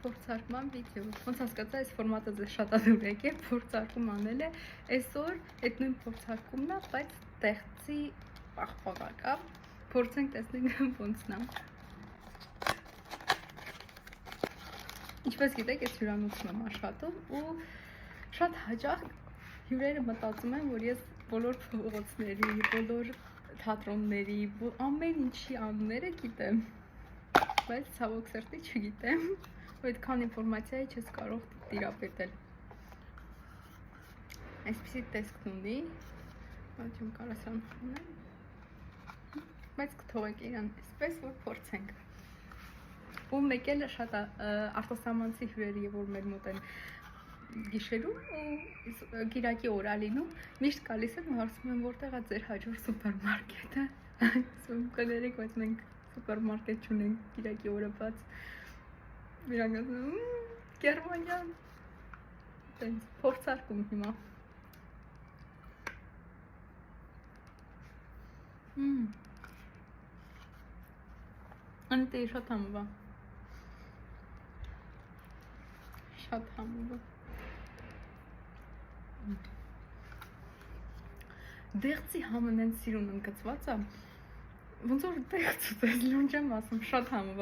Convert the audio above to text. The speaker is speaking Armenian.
փորձարկման վիդեո։ Ոնց հասկացա, այս ֆորմատը ձեզ շատ ադուր եկե, փորձարկում անել է։ Այսօր այդ նույն փորձարկումն է, բայց տեղցի պաղպաղակ է։ Փորձենք տեսնենք ոնցն է։ Ինչպես գիտեք, ես հյուրանոցում եմ աշխատում ու շատ հաճախ հյուրերը մտածում են, որ ես բոլոր փողոցների, բոլոր թատրոնների, ամեն ինչի անունները գիտեմ, բայց ցավոք սրտի չգիտեմ, ու այդքան ինֆորմացիայի չես կարող տիրապետել։ Այսպիսի տեսքն ունի, բայց չեմ կարող սրանալ, բայց կթողեք իրան այսպես, որ փորձենք։ Ու մեկ էլ շատ արտասահմանցի հյուրերի, որ մեր մոտ են գիշերում ու գիրակի օր ալինում, միշտ գալիս են ու հարցում են, որտեղ է ձեր հաջորդ սուպերմարկետը։ Ասում կներեք, բայց մենք սուպերմարկետ չունենք, գիրակի օրը բաց։ Իրանք ասում են, Գերմանիան։ Տենց փորձարկում հիմա։ Անտե շատ համով է։ Շատ համով է։ Դեղցի համն են սիրուն ընկծված է, ոնց որ դեղց ուտես, լուն չեմ ասում, շատ համով է։